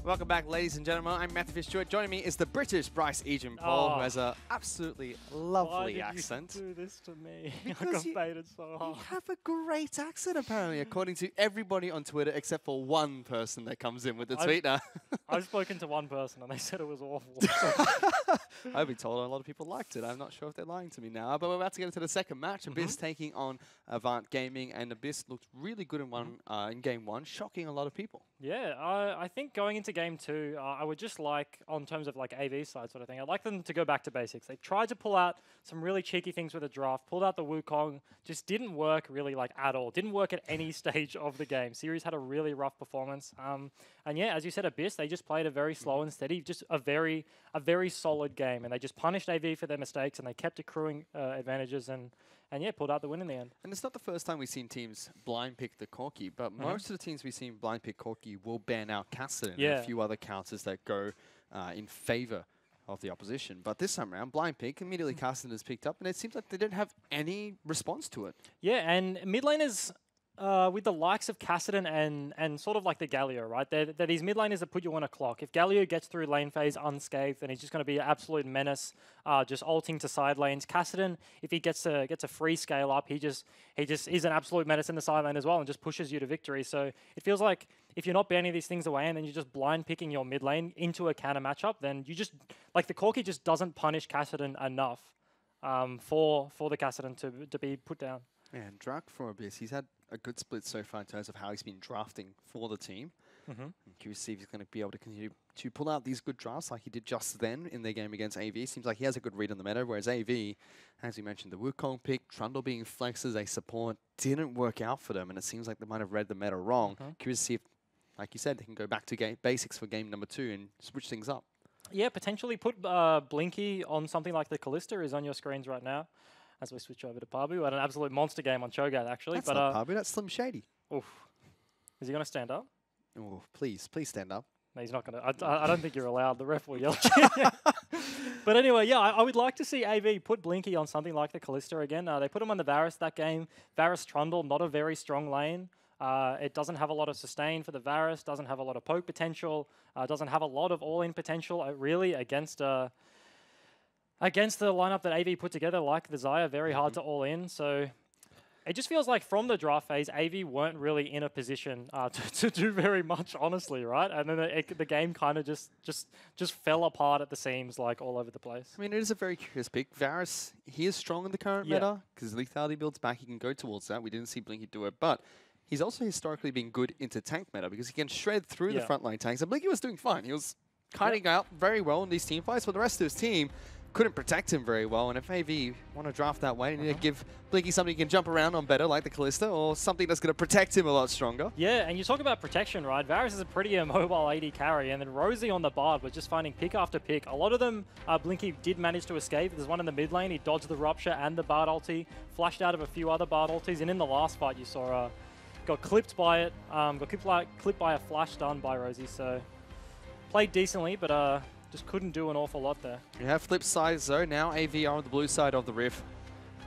Welcome back, ladies and gentlemen. I'm Matthew Fitzgerald. Joining me is the British Bryce Egan Paul, who has a absolutely lovely accent. Why did you do this to me? Because I got baited so hard. You have a great accent, apparently, according to everybody on Twitter, except for one person that comes in with the tweet now. I've spoken to one person, and they said it was awful. I've been told a lot of people liked it. I'm not sure if they're lying to me now. But we're about to get into the second match. Abyss taking on Avant Gaming, and Abyss looked really good in game one, shocking a lot of people. Yeah, I think going into game two, I would just like, on terms of like AV side sort of thing, I'd like them to go back to basics. They tried to pull out some really cheeky things with the draft, pulled out the Wukong, just didn't work really like at all. Didn't work at any stage of the game. Series had a really rough performance. And yeah, as you said, Abyss, they just played a very slow and steady, just a very solid game. And they just punished AV for their mistakes, and they kept accruing advantages and yeah, pulled out the win in the end. And it's not the first time we've seen teams blind pick the Corki, but most of the teams we've seen blind pick Corki will ban out Cassidy and a few other counters that go in favor of the opposition. But this time around, blind pick, immediately Cassidy is picked up, and it seems like they didn't have any response to it. Yeah, and mid laners, with the likes of Kassadin and sort of like the Galio, right? They're these mid laners that put you on a clock. If Galio gets through lane phase unscathed, then he's just going to be an absolute menace, just ulting to side lanes. Kassadin, if he gets a free scale up, he just is an absolute menace in the side lane as well and just pushes you to victory. So it feels like if you're not banning these things away and then you're just blind picking your mid lane into a counter matchup, then you just, like, the Corki just doesn't punish Kassadin enough for the Kassadin to be put down. Yeah, and Drak for Abyss, he's had a good split so far in terms of how he's been drafting for the team. I'm curious to see if he's going to be able to continue to pull out these good drafts like he did just then in their game against AV. Seems like he has a good read on the meta, whereas AV, as you mentioned, the Wukong pick, Trundle being flexed as a support, didn't work out for them, and it seems like they might have read the meta wrong. Curious to see if, like you said, they can go back to basics for game number 2 and switch things up. Yeah, potentially put Blinky on something like the Callista is on your screens right now. As we switch over to Pabu, had an absolute monster game on Cho'Gath, actually. That's not Pabu, that's Slim Shady. Oof. Is he going to stand up? Oh, please stand up. No, he's not going to. I don't think you're allowed. The ref will yell. But anyway, yeah, I would like to see AV put Blinky on something like the Callista again. They put him on the Varus that game. Varus Trundle, not a very strong lane. It doesn't have a lot of sustain for the Varus, doesn't have a lot of poke potential, doesn't have a lot of all-in potential, really, against the lineup that AV put together, like the Xayah, very hard to all in. So it just feels like from the draft phase, AV weren't really in a position to do very much, honestly, right? And then the game kind of just fell apart at the seams, like all over the place. I mean, it is a very curious pick. Varus, he is strong in the current meta because lethality builds back. He can go towards that. We didn't see Blinky do it, but he's also historically been good into tank meta because he can shred through the frontline tanks. And Blinky was doing fine. He was kiting out very well in these team fights, but the rest of his team couldn't protect him very well, and if AV want to draft that way, they need to give Blinky something he can jump around on better, like the Callista, or something that's going to protect him a lot stronger. Yeah, and you talk about protection, right? Varus is a pretty immobile AD carry, and then Rosie on the Bard was just finding pick after pick. A lot of them, Blinky did manage to escape. There's one in the mid lane, he dodged the Rupture and the Bard ulti, flashed out of a few other Bard ultis, and in the last fight you saw got clipped by it, got clipped by a flash stun by Rosie, so played decently, but just couldn't do an awful lot there. You have flip sides though. Now AV are on the blue side of the rift.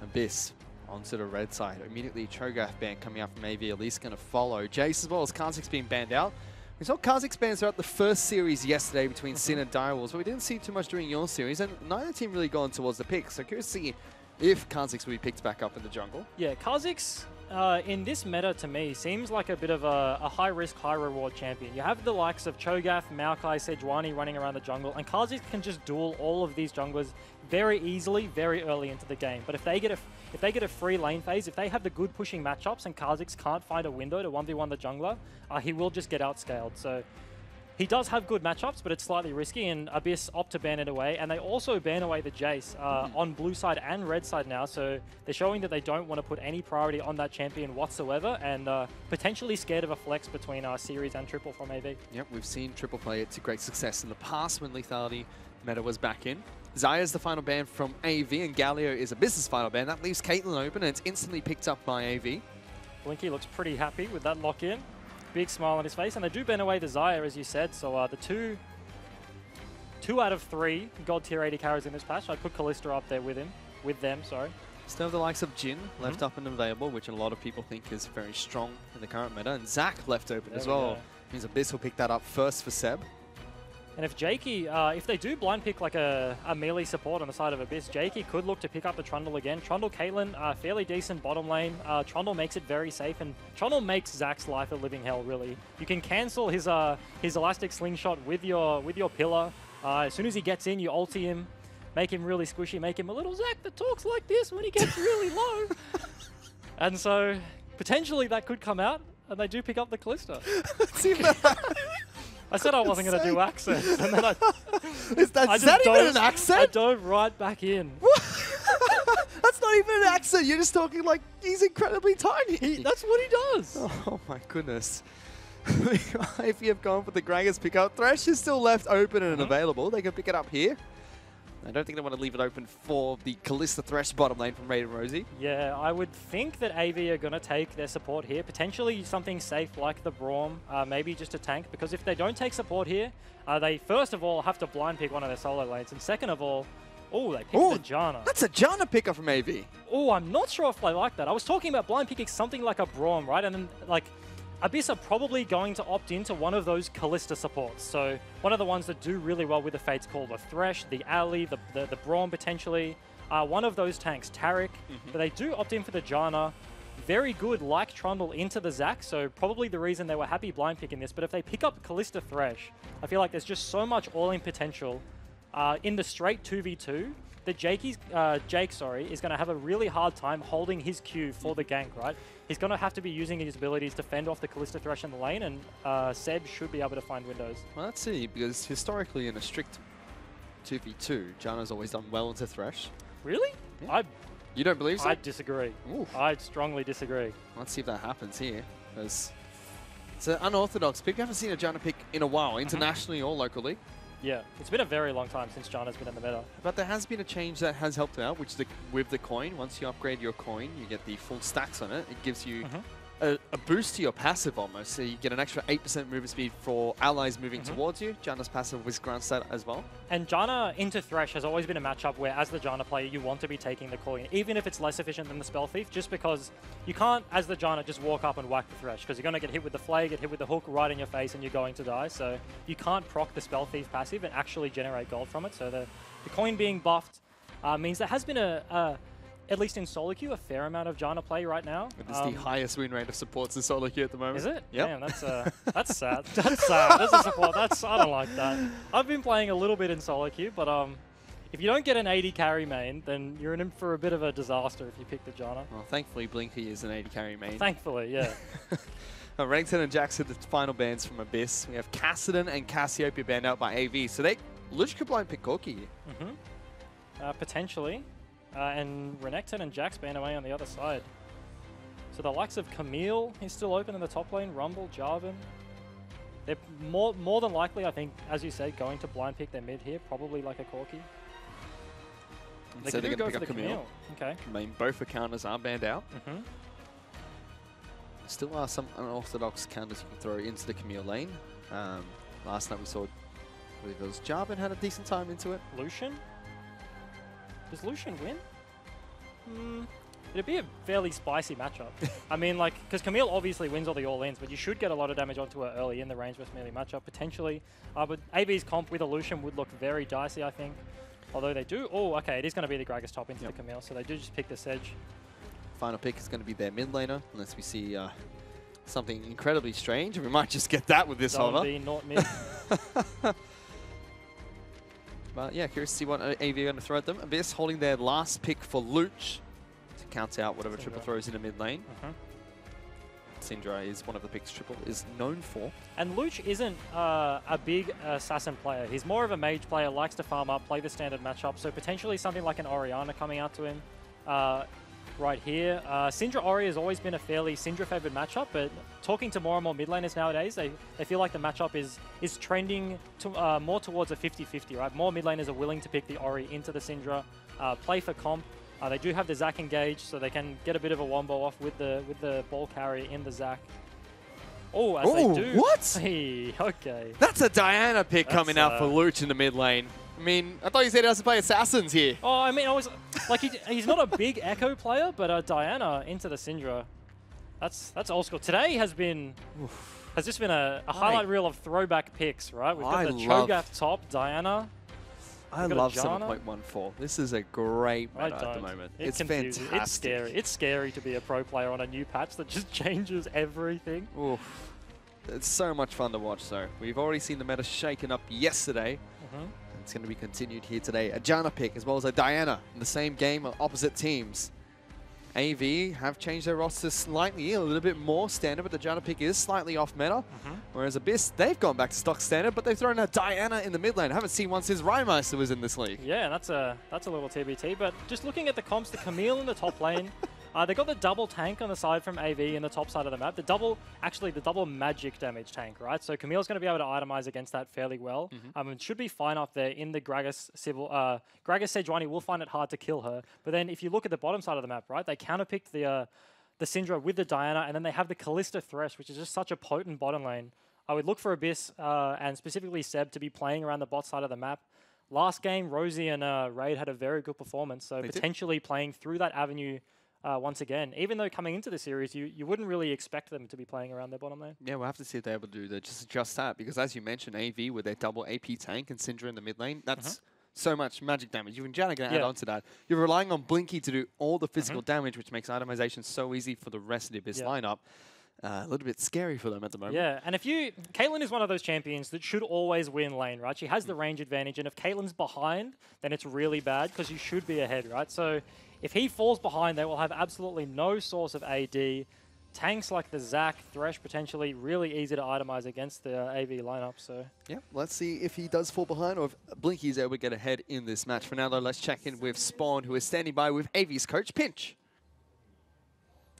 Abyss onto the red side. Immediately Cho'Gath ban coming out from AV, at least going to follow. Jace as well as Kha'Zix being banned out. We saw Kha'Zix bans throughout the first series yesterday between Sin and Direwolves, but we didn't see too much during your series, and neither team really gone towards the pick. So curious to see if Kha'Zix will be picked back up in the jungle. Yeah, Kha'Zix in this meta, to me, seems like a bit of a high-risk, high-reward champion. You have the likes of Cho'Gath, Maokai, Sejuani running around the jungle, and Kha'Zix can just duel all of these junglers very easily, very early into the game. But if they get a free lane phase, if they have the good pushing matchups and Kha'Zix can't find a window to 1v1 the jungler, he will just get outscaled. So he does have good matchups, but it's slightly risky, and Abyss opt to ban it away. And they also ban away the Jace on blue side and red side now, so they're showing that they don't want to put any priority on that champion whatsoever, and potentially scared of a flex between series and triple from AV. Yep, we've seen triple play it to great success in the past when lethality meta was back in. Xayah is the final ban from AV, and Galio is Abyss's final ban. That leaves Caitlyn open, and it's instantly picked up by AV. Blinky looks pretty happy with that lock-in. Big smile on his face, and they do ban away the Xayah, as you said. So the two out of 3 God tier 80 carries in this patch. I'd put Callista up there with them. Sorry. Still have the likes of Jin left up and available, which a lot of people think is very strong in the current meta, and Zac left open as well. Means Abyss will pick that up first for Seb. And if Jakey, if they do blind pick like a melee support on the side of Abyss, Jakey could look to pick up the Trundle again. Trundle, Caitlyn, fairly decent bottom lane. Trundle makes it very safe, and Trundle makes Zach's life a living hell, really. You can cancel his Elastic Slingshot with your pillar. As soon as he gets in, you ulti him, make him really squishy, make him a little Zach that talks like this when he gets really low. And so, potentially that could come out, and they do pick up the Callista. I said I wasn't going to do accents, and then is that even an accent? I dove right back in. That's not even an accent. You're just talking like he's incredibly tiny. That's what he does. Oh my goodness. If you have gone for the Gragas pickup, Thresh is still left open and available. They can pick it up here. I don't think they want to leave it open for the Callista Thresh bottom lane from Raiden Rosie. Yeah, I would think that AV are going to take their support here. Potentially something safe like the Braum, maybe just a tank. Because if they don't take support here, they first of all have to blind pick one of their solo lanes. And second of all, they picked the Janna. That's a Janna pickup from AV. Oh, I'm not sure if they like that. I was talking about blind picking something like a Braum, right? And then, like, Abyss are probably going to opt into one of those Callista supports. So one of the ones that do really well with the Fates called the Thresh, the Ali, the Braum potentially. One of those tanks, Taric. But they do opt in for the Janna. Very good, like Trundle, into the Zac. So probably the reason they were happy blind picking this. But if they pick up Callista Thresh, I feel like there's just so much all-in potential in the straight 2v2 that Jake is going to have a really hard time holding his Q for the gank, right? He's going to have to be using his abilities to fend off the Callista Thresh in the lane, and Seb should be able to find windows. Well, let's see, because historically in a strict 2v2, Janna's always done well into Thresh. Really? Yeah. You don't believe so? I disagree. Ooh. I strongly disagree. Let's see if that happens here. It's an unorthodox pick. We haven't seen a Janna pick in a while, internationally or locally. Yeah, it's been a very long time since Janna's been in the meta. But there has been a change that has helped out, which is with the coin. Once you upgrade your coin, you get the full stacks on it. It gives you a boost to your passive almost. So you get an extra 8% movement speed for allies moving towards you. Janna's passive with grants that as well. And Janna into Thresh has always been a matchup where, as the Janna player, you want to be taking the coin, even if it's less efficient than the Spell Thief, just because you can't, as the Janna, just walk up and whack the Thresh, because you're going to get hit with the Flay, get hit with the hook right in your face, and you're going to die. So you can't proc the Spell Thief passive and actually generate gold from it. So the coin being buffed means there has been at least in solo queue, a fair amount of Janna play right now. It's the highest win rate of supports in solo queue at the moment. Is it? Yep. Damn, that's sad. That's sad. That's a support. I don't like that. I've been playing a little bit in solo queue, but if you don't get an 80 carry main, then you're in for a bit of a disaster if you pick the Janna. Well, thankfully, Blinky is an 80 carry main. Thankfully, yeah. Renekton and Jax are the final bans from Abyss. We have Kassadin and Cassiopeia banned out by AV. So Luch could blind pick Corki here. Potentially. And Renekton and Jax banned away on the other side. So the likes of Camille is still open in the top lane, Rumble, Jarvan. They're more than likely, I think, as you said, going to blind pick their mid here, probably like a Corki. So they're going to pick up Camille. Okay. I mean, both the counters are banned out. Still are some unorthodox counters you can throw into the Camille lane. Last night we saw, I believe it was Jarvan had a decent time into it. Lucian? Does Lucian win? It'd be a fairly spicy matchup. I mean, like, because Camille obviously wins all the all-ins, but you should get a lot of damage onto her early in the range versus melee matchup, potentially. But AV's comp with a Lucian would look very dicey, I think. Although they do... Oh, okay, it is going to be the Gragas top into the Camille, so they do just pick the Sedge. Final pick is going to be their mid laner, unless we see something incredibly strange. We might just get that with this hover. Not mid. But yeah, curious to see what AV are going to throw at them. Abyss holding their last pick for Luch to counter out whatever triple throws in the mid lane. Syndra is one of the picks Triple is known for. And Luch isn't a big assassin player. He's more of a mage player, likes to farm up, play the standard matchup. So potentially something like an Orianna coming out to him right here. Syndra Ori has always been a fairly Syndra-favored matchup, but talking to more and more mid laners nowadays, they feel like the matchup is trending to, more towards a 50-50, right? More mid laners are willing to pick the Ori into the Syndra, play for comp. They do have the Zac engaged, so they can get a bit of a wombo off with the ball carry in the Zac. Oh, as they do. What? Hey, okay. That's a Diana pick coming out for Luch in the mid lane. I mean, I thought you said he doesn't play assassins here. Oh, I mean, I was like, he's not a big Echo player, but Diana into the Syndra. That's old school. Today has been has just been a highlight reel of throwback picks, right? We've got the Cho'Gath top, Diana. I love 7.14. This is a great meta at the moment. It's fantastic. It's scary. It's scary to be a pro player on a new patch that just changes everything. Oof. It's so much fun to watch, though. We've already seen the meta shaken up yesterday. It's going to be continued here today. A Janna pick as well as a Diana in the same game on opposite teams. AV have changed their roster slightly, a little bit more standard, but the Janna pick is slightly off meta. Whereas Abyss, they've gone back to stock standard, but they've thrown a Diana in the mid lane. I haven't seen one since Rymeister was in this league. Yeah, that's a little TBT. But just looking at the comps, the Camille in the top lane, they got the double tank on the side from AV in the top side of the map. The double magic damage tank, right? So Camille's going to be able to itemize against that fairly well. It should be fine up there in the Gragas Sybil. Gragas Sejuani will find it hard to kill her. But then if you look at the bottom side of the map, right, they counterpicked the Syndra with the Diana, and then they have the Kalista Thresh, which is just such a potent bottom lane. I would look for Abyss and specifically Seb to be playing around the bot side of the map. Last game, Rosie and Raid had a very good performance, so potentially playing through that avenue once again. Even though coming into the series, you wouldn't really expect them to be playing around their bottom lane. Yeah, we'll have to see if they're able to do that. Just that, because as you mentioned, AV with their double AP tank and Syndra in the mid lane, that's so much magic damage. Even Janna going to add on to that. You're relying on Blinky to do all the physical damage, which makes itemization so easy for the rest of the Abyss lineup. A little bit scary for them at the moment. Yeah, and Caitlyn is one of those champions that should always win lane, right? She has the range advantage, and if Caitlyn's behind, then it's really bad because you should be ahead, right? So if he falls behind, they will have absolutely no source of AD. Tanks like the Zac, Thresh potentially really easy to itemize against the AV lineup. So yeah, let's see if he does fall behind or if Blinky is able to get ahead in this match. For now, though, let's check in with Spawn, who is standing by with AV's coach, Pinch.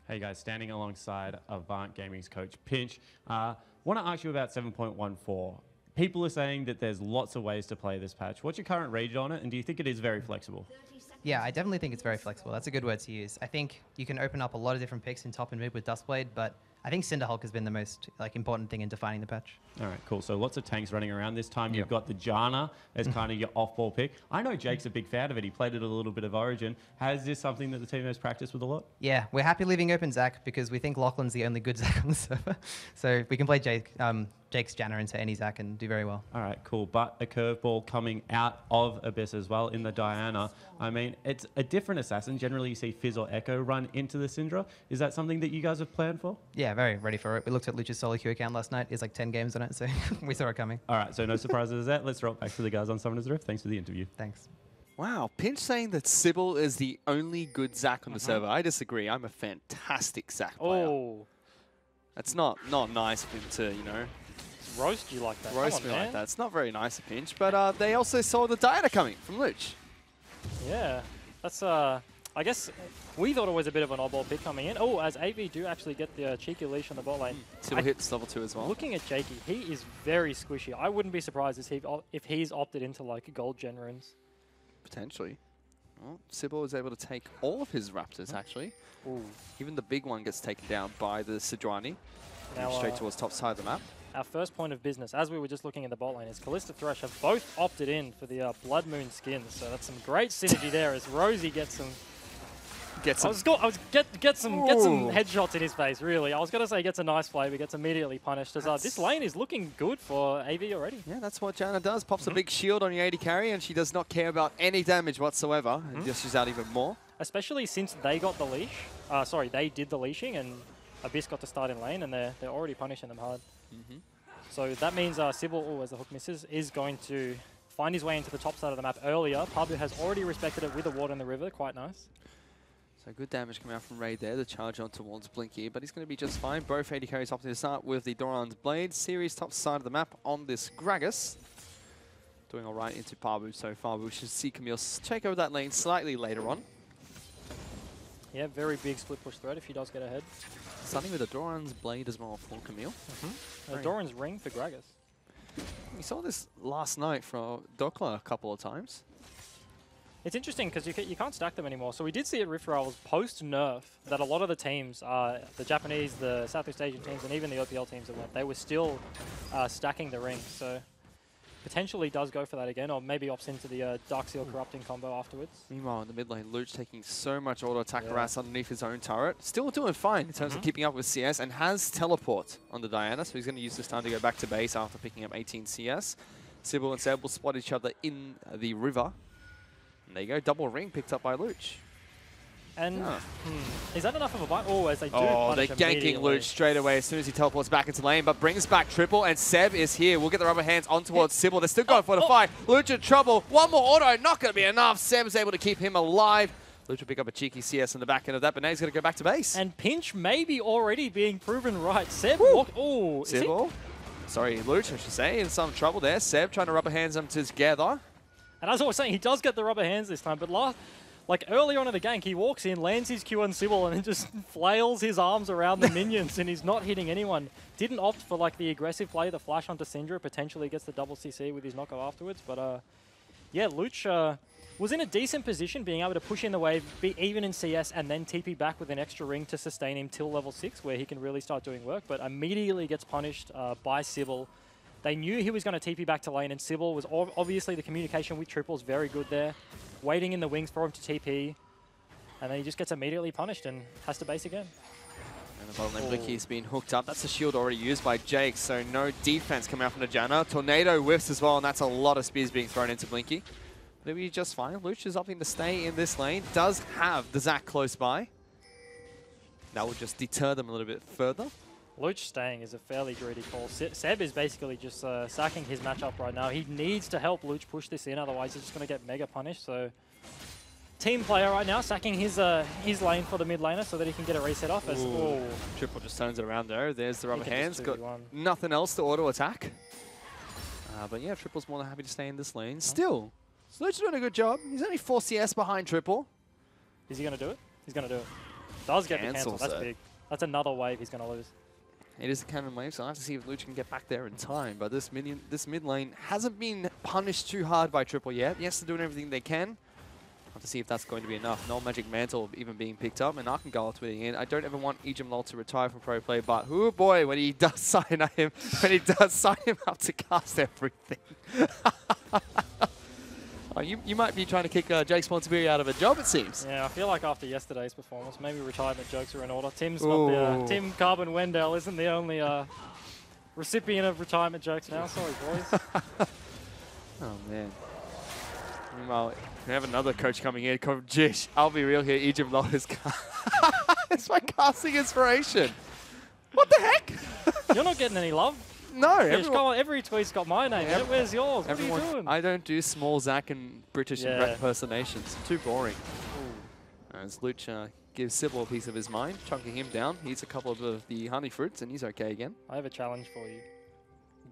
Hey guys, standing alongside Avant Gaming's coach, Pinch. Want to ask you about 7.14. People are saying that there's lots of ways to play this patch. What's your current read on it, and do you think it is very flexible? Yeah, I definitely think it's very flexible. That's a good word to use. I think you can open up a lot of different picks in top and mid with Duskblade, but I think Cinderhulk has been the most important thing in defining the patch. All right, cool. So lots of tanks running around. This time you've got the Janna as kind of your off-ball pick. I know Jake's a big fan of it. He played it a little bit of Origin. Has this something that the team has practiced with a lot? Yeah, we're happy leaving open Zac because we think Lachlan's the only good Zac on the server. So we can play Jake's Janna into any Zac and do very well. All right, cool. But a curveball coming out of Abyss as well in the Diana. I mean, it's a different assassin. Generally, you see Fizz or Echo run into the Syndra. Is that something that you guys have planned for? Yeah, very ready for it. We looked at Lucha's solo queue account last night. It's like 10 games on it, so we saw it coming. All right, so no surprises there. Let's throw it back to the guys on Summoner's Rift. Thanks for the interview. Thanks. Wow, Pinch saying that Sybil is the only good Zac on the server. I disagree. I'm a fantastic Zac player. Oh. That's not nice of him to, you know... roast you like that. Roast me like that. It's not very nice of Pinch, but they also saw the Diana coming from Luch. Yeah, that's I guess we thought it was a bit of an oddball pick coming in. Oh, as AV do actually get the cheeky leash on the bot lane. Two hits, level 2 as well. Looking at Jakey, he is very squishy. I wouldn't be surprised if he's opted into like gold gen runes. Potentially. Well, Sybil is able to take all of his Raptors, actually. Ooh. Even the big one gets taken down by the Sejuani. Now, straight towards top side of the map. Our first point of business, as we were just looking in the bot lane, is Kalista Thresh have both opted in for the Blood Moon skins. So that's some great synergy there as Rosie gets some... Get some headshots in his face, really. I was going to say gets a nice flavor, gets immediately punished. As this lane is looking good for AV already. Yeah, that's what Janna does. Pops a big shield on your AD carry, and she does not care about any damage whatsoever. And dishes out even more. Especially since they got the leash. Sorry, they did the leashing, and Abyss got to start in lane, and they're already punishing them hard. So that means Sybil, as the hook misses, is going to find his way into the top side of the map earlier. Pabu has already respected it with a ward in the river. Quite nice. So good damage coming out from Raid there. The charge on towards Blinky, but he's going to be just fine. Both AD carries opting to start with the Doran's Blade. Series top side of the map on this Gragas. Doing all right into Pabu so far. We should see Camille take over that lane slightly later on. Yeah, very big split push threat if he does get ahead. Starting with the Doran's Blade as well for Camille. Doran's Ring for Gragas. We saw this last night from Dokla a couple of times. It's interesting because you can't stack them anymore. So we did see at Rift Rivals post-nerf that a lot of the teams, the Japanese, the Southeast Asian teams, and even the OPL teams that went, they were still stacking the ring. So potentially does go for that again, or maybe opts into the Dark Seal Corrupting combo afterwards. Meanwhile, in the mid lane, Luch taking so much auto attack harass underneath his own turret. Still doing fine in terms of keeping up with CS, and has teleport on the Diana, so he's going to use this time to go back to base after picking up 18 CS. Sybil and Seb will spot each other in the river. And there you go, double ring picked up by Luch. And is that enough of a bite? Oh, as they do they're punish ganking Luch straight away as soon as he teleports back into lane, but brings back triple, and Seb is here. We'll get the rubber hands on towards Sybil. They're still going for the fight. Luch in trouble. One more auto, not going to be enough. Seb is able to keep him alive. Luch will pick up a cheeky CS on the back end of that, but now he's going to go back to base. And Pinch may be already being proven right. Seb Sybil. Sorry, Luch, I should say, in some trouble there. Seb trying to rubber hands them together. And as I was saying, he does get the rubber hands this time, but early on in the gank, he walks in, lands his Q on Sybil, and then just flails his arms around the minions, and he's not hitting anyone. Didn't opt for the aggressive play, the flash onto Syndra, potentially gets the double CC with his knockoff afterwards. But yeah, Luch was in a decent position, being able to push in the wave, be even in CS, and then TP back with an extra ring to sustain him till level 6, where he can really start doing work, but immediately gets punished by Sybil. They knew he was going to TP back to lane, and Sybil was obviously the communication with Triple is very good there. Waiting in the wings for him to TP, and then he just gets immediately punished and has to base again. And the bottom lane Blicky's been hooked up. That's the shield already used by Jake, so no defense coming out from the Janna. Tornado whiffs as well, and that's a lot of spears being thrown into Blinky. But it'll be just fine. Luch is opting to stay in this lane. Does have the Zac close by. That will just deter them a little bit further. Luch staying is a fairly greedy call. Seb is basically just sacking his matchup right now. He needs to help Luch push this in, otherwise he's just going to get mega punished. So, team player right now sacking his lane for the mid laner so that he can get a reset off. As Triple just turns it around there. There's the rubber hands. Got nothing else to auto attack. But yeah, Triple's more than happy to stay in this lane. Still, Luch doing a good job. He's only 4 CS behind Triple. Is he going to do it? He's going to do it. Does get the cancel. That's big. That's another wave he's going to lose. It is a cannon wave, so I have to see if Luch can get back there in time. But this mid lane hasn't been punished too hard by Triple yet. Yes, they're doing everything they can. I have to see if that's going to be enough. No Magic Mantle even being picked up, and Arcangel tweeting in. I don't ever want Ejim to retire from pro play, but oh boy, when he does sign him, up to cast everything. You might be trying to kick Jake Sponsibiri out of a job, it seems. Yeah, I feel like after yesterday's performance, maybe retirement jokes are in order. Tim's not the, Tim Carbon Wendell isn't the only recipient of retirement jokes now. Sorry, boys. Oh, man. Meanwhile, we have another coach coming in. Jish, I'll be real here. Egypt Law is it's my casting inspiration. What the heck? You're not getting any love. No, every tweet's got my name in it. Where's yours? What are you doing? I don't do small Zac and British impersonations. Too boring. As Luch gives Sybil a piece of his mind, chunking him down. He eats a couple of the honey fruits, and he's okay again. I have a challenge for you.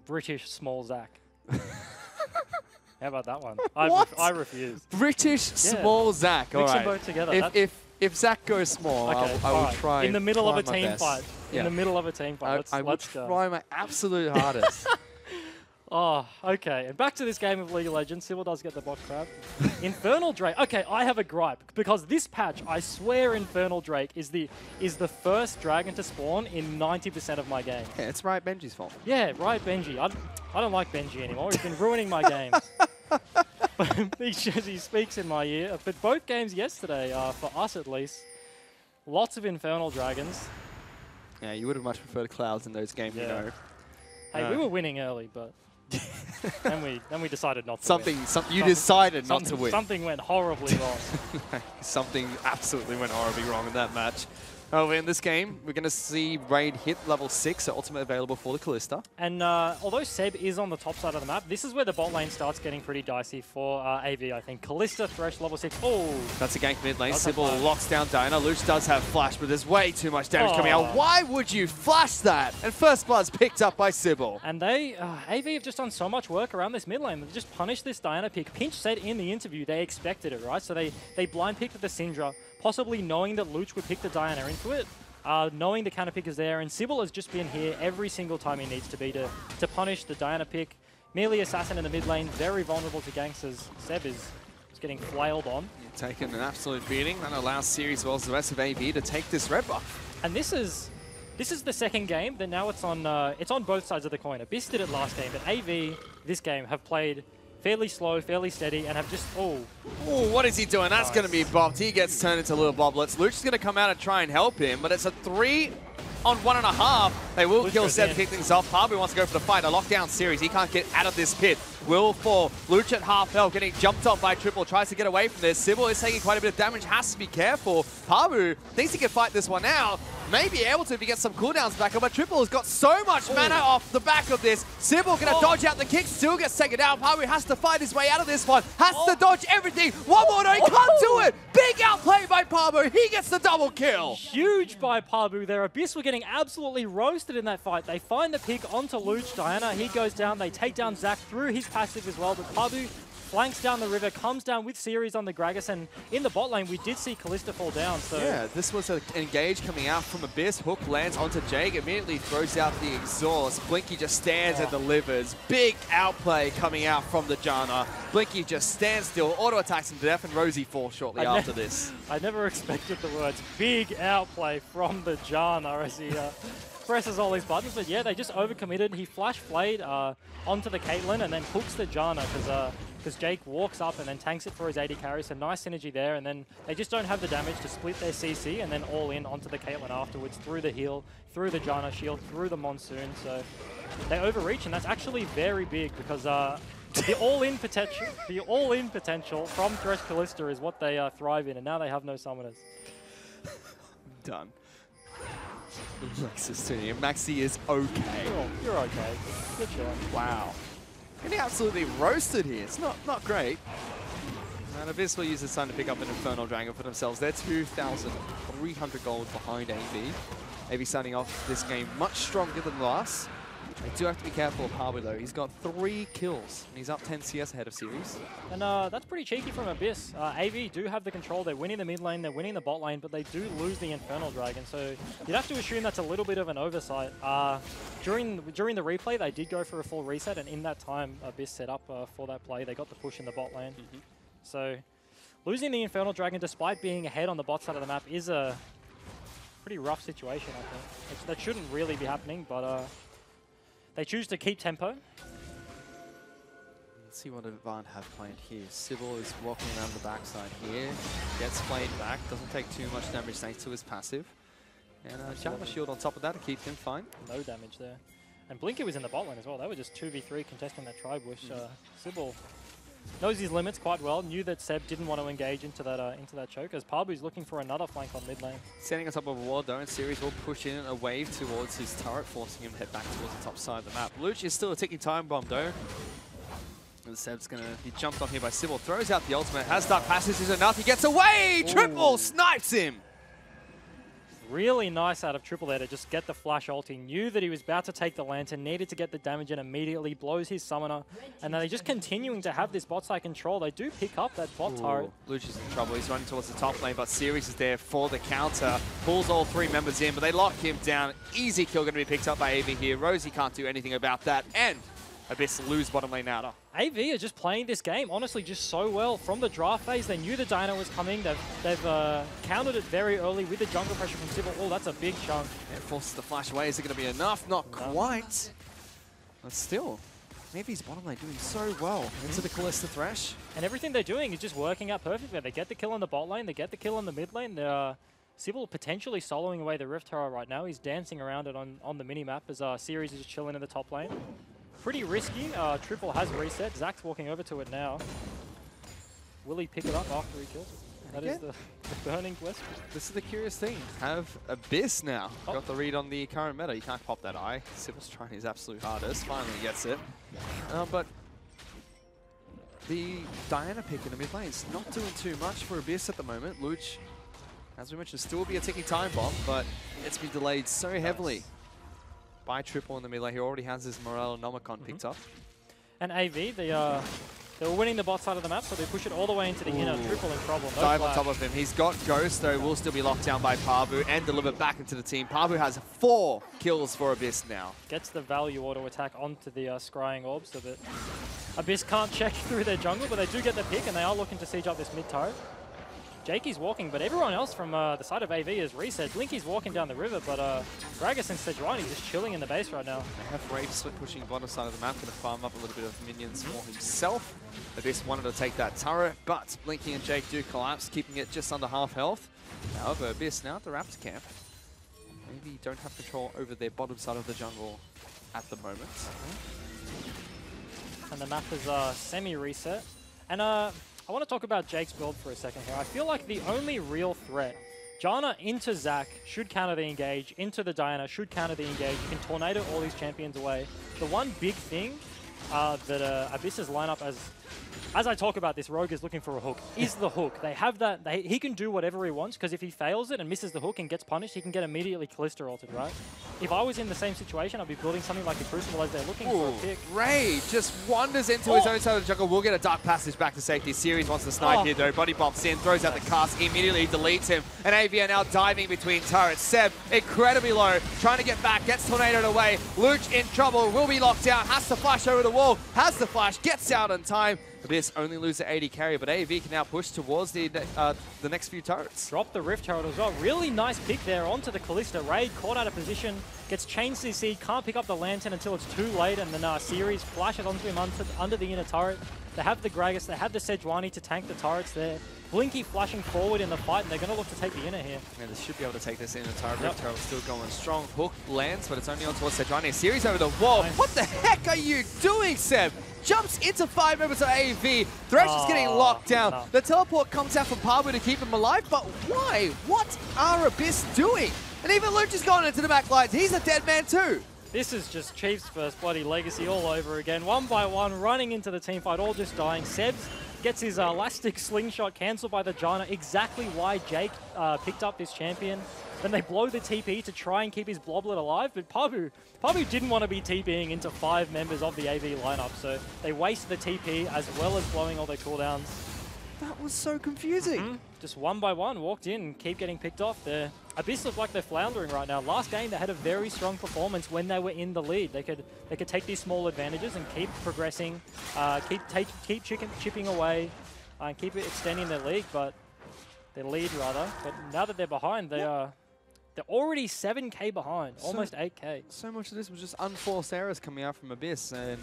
British small Zac. How about that one? I refuse. British small Zac. Mix them both together. If Zac goes small, okay, I will try. In the middle of a team best. fight. In the middle of a team fight. I will try my absolute hardest. Oh, okay. And back to this game of League of Legends. Sybil does get the bot crab. Infernal Drake. Okay, I have a gripe because this patch, I swear, Infernal Drake is the first dragon to spawn in 90% of my games. Yeah, it's Riot Benji's fault. Yeah, Riot Benji. I don't like Benji anymore. He's been ruining my games. He speaks in my ear. But both games yesterday, for us at least, lots of Infernal Dragons. Yeah, you would have much preferred Clouds in those games, you know. Hey, we were winning early, but then we decided not to win. You decided not to win. Something went horribly wrong. Something absolutely went horribly wrong in that match. However, in this game, we're going to see Raid hit level 6, so ultimate available for the Kalista. And although Seb is on the top side of the map, this is where the bot lane starts getting pretty dicey for AV, I think. Kalista, Thresh, level 6. Oh! That's a gank mid lane. Sybil locks down Diana. Luch does have flash, but there's way too much damage coming out. Why would you flash that? And first blood's picked up by Sybil. And they, AV have just done so much work around this mid lane. They've just punished this Diana pick. Pinch said in the interview they expected it, right? So they blind picked the Syndra, possibly knowing that Luch would pick the Diana into it, knowing the counter pick is there, and Sybil has just been here every single time he needs to be to punish the Diana pick. Melee Assassin in the mid lane, very vulnerable to ganks as Seb is getting flailed on. Taking an absolute beating. That allows Series as well as the rest of AV to take this red buff. And this is this is the second game that now it's on both sides of the coin. Abyss did it last game, but AV this game have played fairly slow, fairly steady, and have just, Oh, what is he doing? That's going to be bopped. He gets turned into little boblets. Luch is going to come out and try and help him, but it's a 3 on 1.5. They will kill Seb to kick things off. Parbu wants to go for the fight. A lockdown series. He can't get out of this pit. Will fall. Luch at half health, getting jumped on by Triple. Tries to get away from this. Sybil is taking quite a bit of damage. Has to be careful. Parbu thinks he can fight this one out. May be able to if he gets some cooldowns back up, but Triple has got so much mana off the back of this. Sybil gonna dodge out the kick, still gets taken down. Parbu has to fight his way out of this one. Has to dodge everything. One more, no, he can't do it. Big outplay by Parbu. He gets the double kill. Huge by Parbu there. Abyss were getting absolutely roasted in that fight. They find the pick onto Luch. Diana, he goes down. They take down Zach through his passive as well, but Parbu flanks down the river, comes down with series on the Gragas, and in the bot lane we did see Kalista fall down. So yeah, this was an engage coming out from Abyss. Hook lands onto Jake, immediately throws out the exhaust. Blinky just stands and delivers. Big outplay coming out from the Janna. Blinky just stands still, auto attacks him to death, and Rosie falls shortly after this. I never expected the words big outplay from the Janna as he presses all these buttons, but yeah, they just overcommitted. He flash flayed onto the Caitlyn and then hooks the Janna because Jake walks up and then tanks it for his AD carry, so nice synergy there, and then they just don't have the damage to split their CC and then all in onto the Caitlyn afterwards through the heal, through the Janna shield, through the Monsoon, so they overreach, and that's actually very big because the all-in potential from Thresh Kalista is what they thrive in, and now they have no summoners. Done. Maxi is okay. You're okay. Good job. Wow. Getting absolutely roasted here. It's not great. And Abyss will use this time to pick up an Infernal Dragon for themselves. They're 2,300 gold behind AV. AV starting off this game much stronger than last. They do have to be careful of Parbu though. He's got 3 kills and he's up 10 CS ahead of series. And that's pretty cheeky from Abyss. AV do have the control. They're winning the mid lane, they're winning the bot lane, but they do lose the Infernal Dragon. So you'd have to assume that's a little bit of an oversight. During the replay, they did go for a full reset, and in that time, Abyss set up for that play. They got the push in the bot lane. So losing the Infernal Dragon, despite being ahead on the bot side of the map, is a pretty rough situation, I think. That shouldn't really be happening, but they choose to keep tempo. Let's see what Avant have planned here. Sybil is walking around the backside here. Gets played back. Doesn't take too much damage thanks to his passive. And Janna shield on top of that to keep him fine. No damage there. And Blinker was in the bot lane as well. They were just 2v3 contesting that tri-bush. Sybil knows his limits quite well. Knew that Seb didn't want to engage into that choke, as Parbu's looking for another flank on mid lane. Standing on top of a wall though, and Series will push in a wave towards his turret, forcing him to head back towards the top side of the map. Luch is still a ticking time bomb though. And Seb's going to be jumped on here by Sybil. Throws out the ultimate. Has Dark Passage is enough. He gets away! Ooh. Triple snipes him! Really nice out of Triple there to just get the flash ult. He knew that he was about to take the lantern, needed to get the damage in immediately, blows his summoner, and then they're just continuing to have this bot side control. They do pick up that bot turret. Luch is in trouble. He's running towards the top lane, but Series is there for the counter. Pulls all 3 members in, but they lock him down. Easy kill going to be picked up by AV here. Rosie can't do anything about that, and Abyss lose bottom lane outer. AV are just playing this game, honestly, just so well. From the draft phase, they knew the Dino was coming. They've countered it very early with the jungle pressure from Sybil. Oh, that's a big chunk. It forces the flash away. Is it going to be enough? Not quite. But still, AV's bottom lane doing so well into the Kalista Thresh. And everything they're doing is just working out perfectly. They get the kill on the bot lane, they get the kill on the mid lane. Sybil potentially soloing away the Rift Tower right now. He's dancing around it on the mini-map as Series is chilling in the top lane. Pretty risky. Triple has reset. Zach's walking over to it now. Will he pick it up after he kills it? That is the burning question. This is the curious thing. Have Abyss now. Got the read on the current meta. You can't pop that eye. Sybil's trying his absolute hardest. Finally gets it. But the Diana pick in the mid lane is not doing too much for Abyss at the moment. Luch, as we mentioned, still be a ticking time bomb, but it's been delayed so heavily by Triple in the mid lane. He already has his Morale Nomicon picked up. And AV, they were winning the bot side of the map, so they push it all the way into the inner. Triple in problem. No dive on top of him. He's got Ghost, though. Will still be locked down by Parbu and delivered back into the team. Parbu has 4 kills for Abyss now. Gets the value auto attack onto the scrying orb so that Abyss can't check through their jungle, but they do get the pick, and they are looking to siege up this mid turret. Jakey's walking, but everyone else from the side of AV is reset. Blinky's walking down the river, but Gragas and Sejuani just chilling in the base right now. They have Rave split pushing bottom side of the map, going to farm up a little bit of minions for himself. Abyss wanted to take that turret, but Blinky and Jake do collapse, keeping it just under half health. However, Abyss now at the Raptor camp. Maybe don't have control over their bottom side of the jungle at the moment. And the map is semi-reset. And I want to talk about Jake's build for a second here. I feel like the only real threat, Janna into Zac should counter the engage, into the Diana should counter the engage. You can tornado all these champions away. The one big thing that Abyss's lineup, as I talk about this, Rogue is looking for a hook, is the hook. They have that, he can do whatever he wants, because if he fails it and misses the hook and gets punished, he can get immediately Callista ulted, right? If I was in the same situation, I'd be building something like the Crucible as they're looking for a pick. Ray just wanders into his own side of the jungle. We'll get a dark passage back to safety. Series wants to snipe here though. Body bumps in, throws out the cast, immediately deletes him. And AV are now diving between turrets. Seb, incredibly low, trying to get back, gets tornadoed away. Luch in trouble, will be locked down, has to flash over the wall, has the flash, gets out on time. Abyss only lose the 80 carry, but AV can now push towards the next few turrets. Drop the Rift turret as well. Really nice pick there onto the Callista. Raid caught out of position, gets chain CC, can't pick up the Lantern until it's too late, and then Series flashes onto him under the inner turret. They have the Gragas, they have the Sejuani to tank the turrets there. Blinky flashing forward in the fight, and they're going to look to take the inner here. Yeah, they should be able to take this inner turret. Rift turret still going strong. Hook lands, but it's only on towards Sejuani. Series over the wall. Nice. What the heck are you doing, Seb? Jumps into 5 members of AV. Thresh is getting locked down. No. The teleport comes out from Pabu to keep him alive, but why? What are Abyss doing? And even Luch is going into the back lines. He's a dead man too. This is just Chief's first bloody legacy all over again. One by one, running into the team fight, all just dying. Sebs gets his elastic slingshot cancelled by the Janna. Exactly why Jake picked up this champion. Then they blow the TP to try and keep his Bloblet alive, but Pabu didn't want to be TPing into 5 members of the AV lineup, so they waste the TP as well as blowing all their cooldowns. That was so confusing. Just one by one, walked in, keep getting picked off there. Abyss look like they're floundering right now. Last game, they had a very strong performance when they were in the lead. They could take these small advantages and keep progressing, keep chipping away, and keep extending their lead, but their lead rather. But now that they're behind, they're already 7k behind, almost 8k. So much of this was just unforced errors coming out from Abyss, and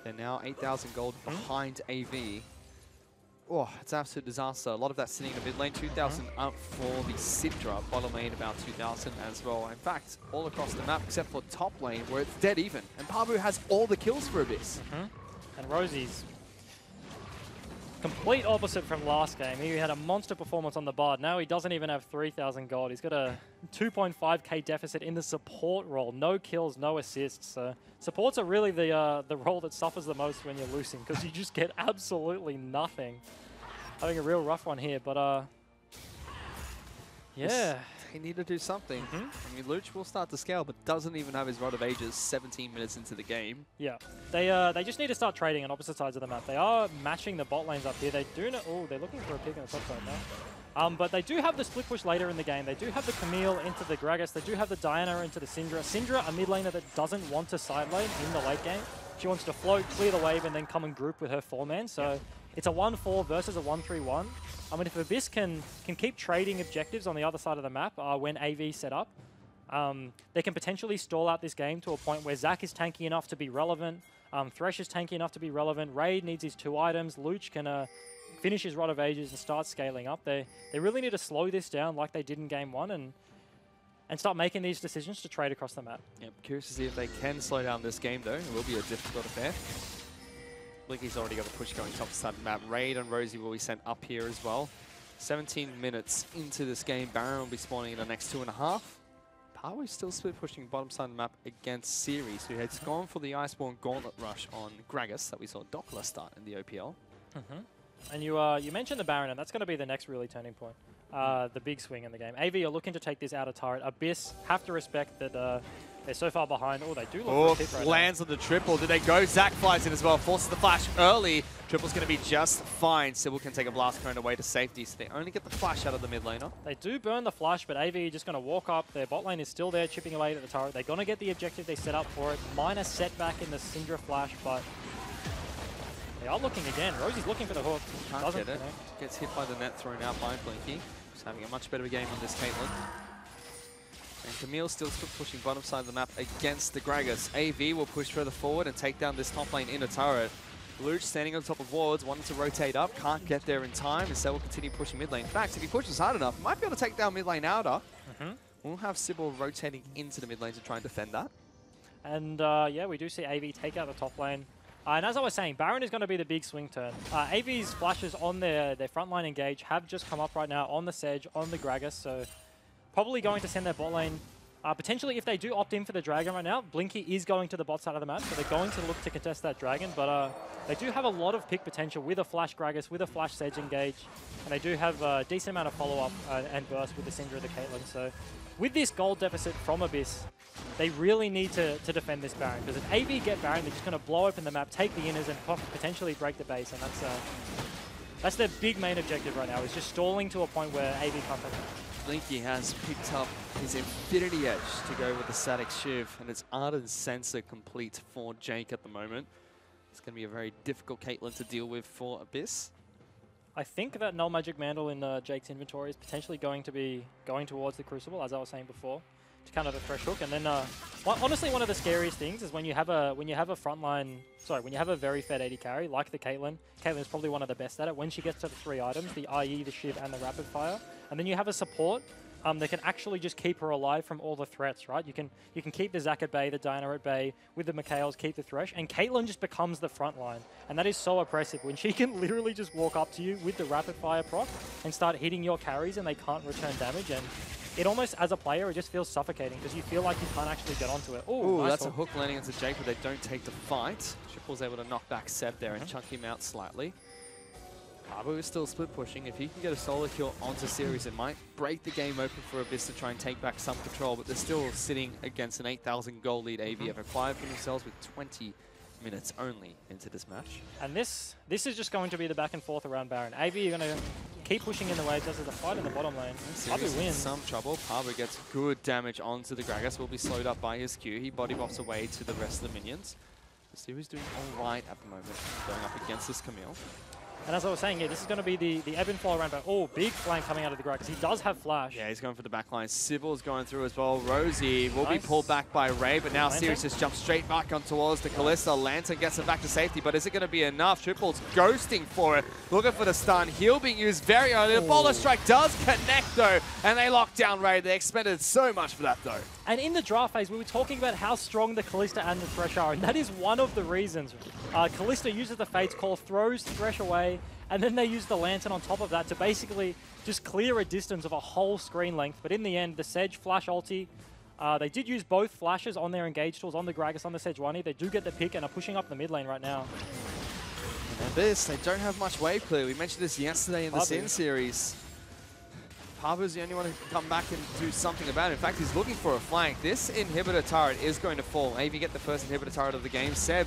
they're now 8,000 gold behind AV. Oh, it's an absolute disaster. A lot of that sitting in the mid lane. 2,000 up for the Sidra. Bottom lane about 2,000 as well. In fact, all across the map except for top lane where it's dead even. And Pabu has all the kills for Abyss. And Rosie's complete opposite from last game. He had a monster performance on the Bard. Now he doesn't even have 3,000 gold. He's got a 2.5k deficit in the support role. No kills, no assists. Supports are really the role that suffers the most when you're losing, because you just get absolutely nothing. Having a real rough one here, but yeah. They need to do something. I mean, Luch will start to scale, but doesn't even have his Rod of Ages 17 minutes into the game. Yeah, they just need to start trading on opposite sides of the map. They are matching the bot lanes up here. They do know. Oh, they're looking for a pick on the top side now. But they do have the split push later in the game. They do have the Camille into the Gragas. They do have the Diana into the Syndra. Syndra, a mid laner that doesn't want to side lane in the late game. She wants to float, clear the wave, and then come and group with her 4-man. So it's a 1-4 versus a 1-3-1. I mean, if Abyss can keep trading objectives on the other side of the map when AV set up, they can potentially stall out this game to a point where Zac is tanky enough to be relevant, Thresh is tanky enough to be relevant, Raid needs his 2 items, Luch can finish his Rod of Ages and start scaling up. They really need to slow this down like they did in Game 1 and start making these decisions to trade across the map. Yep, curious to see if they can slow down this game though. It will be a difficult affair. Blinky's already got a push going top side of the map. Raid and Rosie will be sent up here as well. 17 minutes into this game, Baron will be spawning in the next 2.5. Pabu still split pushing bottom side of the map against Series, who has gone for the Iceborne Gauntlet Rush on Gragas that we saw Doppler start in the OPL. And you mentioned the Baron, and that's going to be the next really turning point. The big swing in the game. AV are looking to take this out of turret. Abyss have to respect that they're so far behind. Oh, they do look for a tip right lands now. On the triple. Did they go? Zac flies in as well. Forces the flash early. Triple's going to be just fine. Sybil can take a blast cone away to safety, so they only get the flash out of the mid laner. They do burn the flash, but AV are just going to walk up. Their bot lane is still there, chipping away at the turret. They're going to get the objective they set up for it. Minor setback in the Syndra flash, but They are looking again. Rosie's looking for the hook. Can't Doesn't get it. connect. Gets hit by the net, thrown out by Blinky. He's having a much better game on this Caitlyn. And Camille still pushing bottom side of the map against the Gragas. AV will push further forward and take down this top lane inner turret. Luch standing on top of wards, wanting to rotate up, can't get there in time. Instead will continue pushing mid lane. In fact, if he pushes hard enough, might be able to take down mid lane outer. We'll have Sybil rotating into the mid lane to try and defend that. And yeah, we do see AV take out the top lane. And as I was saying, Baron is going to be the big swing turn. AV's flashes on their frontline engage have just come up right now on the Sedge, on the Gragas, so probably going to send their bot lane. Potentially, if they do opt in for the Dragon right now, Blinky is going to the bot side of the map, so they're going to look to contest that Dragon, but they do have a lot of pick potential with a Flash Gragas, with a Flash Sedge engage, and they do have a decent amount of follow-up and burst with the Syndra of the Caitlyn, so with this gold deficit from Abyss, they really need to defend this Baron, because if AV get Baron, they're just going to blow open the map, take the inners, and potentially break the base, and that's their big main objective right now, is just stalling to a point where AV can't touch it. Blinky has picked up his Infinity Edge to go with the Static Shiv, and it's Ardent Sensor complete for Jake at the moment. It's going to be a very difficult Caitlyn to deal with for Abyss. I think that Null Magic Mantle in Jake's inventory is potentially going to be going towards the Crucible, as I was saying before, to kind of a fresh hook. And then, honestly, one of the scariest things is when you have a very fed AD carry like the Caitlyn. Caitlyn is probably one of the best at it. When she gets to the 3 items, the IE, the Shiv, and the Rapid Fire, and then you have a support that can actually just keep her alive from all the threats, right? You can keep the Zac at bay, the Diana at bay, with the Mikhails, keep the Thresh, and Caitlyn just becomes the front line. And that is so oppressive when she can literally just walk up to you with the Rapid Fire proc and start hitting your carries and they can't return damage. And it almost, as a player, it just feels suffocating because you feel like you can't actually get onto it. Ooh, nice that's hook. a hook landing into Jake, but they don't take the fight. Triple's able to knock back Seb there and chunk him out slightly. Pabu is still split pushing. If he can get a solo kill onto Series, it might break the game open for Abyss to try and take back some control, but they're still sitting against an 8,000 goal lead AV have acquired for themselves with 20 minutes only into this match. And this is just going to be the back and forth around Baron. AV are going to keep pushing in the waves as there's a fight in the bottom lane. Pabu wins. Some trouble. Pabu gets good damage onto the Gragas. Will be slowed up by his Q. He body bops away to the rest of the minions. Series doing all right at the moment, going up against this Camille. And as I was saying, yeah, this is going to be the ebb and flow around Baron. Oh, big flank coming out of the Gragas. He does have flash. Yeah, he's going for the back line. Sybil's going through as well. Rosie will be pulled back by Ray, but now Sirius just jumps straight back on towards the Kalista. Lantern gets him back to safety, but is it going to be enough? Triple's ghosting for it, looking for the stun. Heal being used very early. The Boulder Strike does connect, though, and they lock down Ray. They expended so much for that, though. And in the draft phase, we were talking about how strong the Kalista and the Thresh are, and that is one of the reasons. Kalista uses the Fate's Call, throws Thresh away, and then they use the Lantern on top of that to basically just clear a distance of a whole screen length. But in the end, the Sedge flash ulti, they did use both flashes on their engage tools, on the Gragas, on the Sejuani. They do get the pick and are pushing up the mid lane right now. And this, they don't have much wave clear. We mentioned this yesterday in the Sin series. Pabu's the only one who can come back and do something about it. In fact, he's looking for a flank. This inhibitor turret is going to fall. AV get the first inhibitor turret of the game. Seb,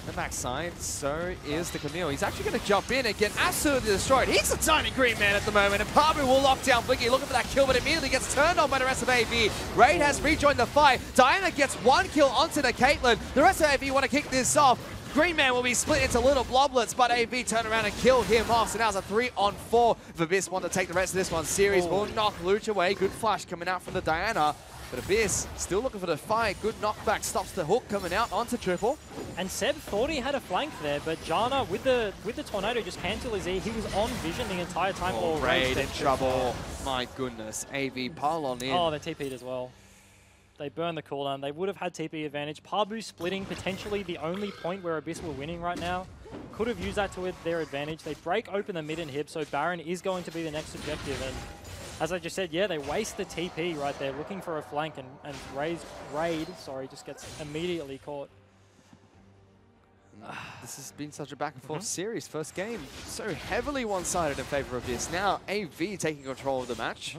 the backside, so is the Camille. He's actually going to jump in and get absolutely destroyed. He's a tiny green man at the moment, and Pabu will lock down Blinky, looking for that kill, but immediately gets turned on by the rest of AV. Raid has rejoined the fight. Diana gets one kill onto the Caitlyn. The rest of AV want to kick this off. Green Man will be split into little bloblets, but AV turn around and kill him off. So now it's a 3-on-4. Abyss want to take the rest of this one. Series will knock Luch away. Good flash coming out from the Diana. But Abyss still looking for the fight. Good knockback stops the hook coming out onto Triple. And Seb thought he had a flank there, but Jana with the Tornado just cancel his E. He was on vision the entire time. Oh, Raid in trouble. My goodness. AV pile on in. Oh, they TP'd as well. They burned the cooldown. They would have had TP advantage. Pabu splitting, potentially the only point where Abyss were winning right now. Could have used that to their advantage. They break open the mid inhib, so Baron is going to be the next objective. And as I just said, yeah, they waste the TP right there, looking for a flank, and Raid just gets immediately caught. This has been such a back and forth series. First game, so heavily one-sided in favor of Abyss. Now AV taking control of the match.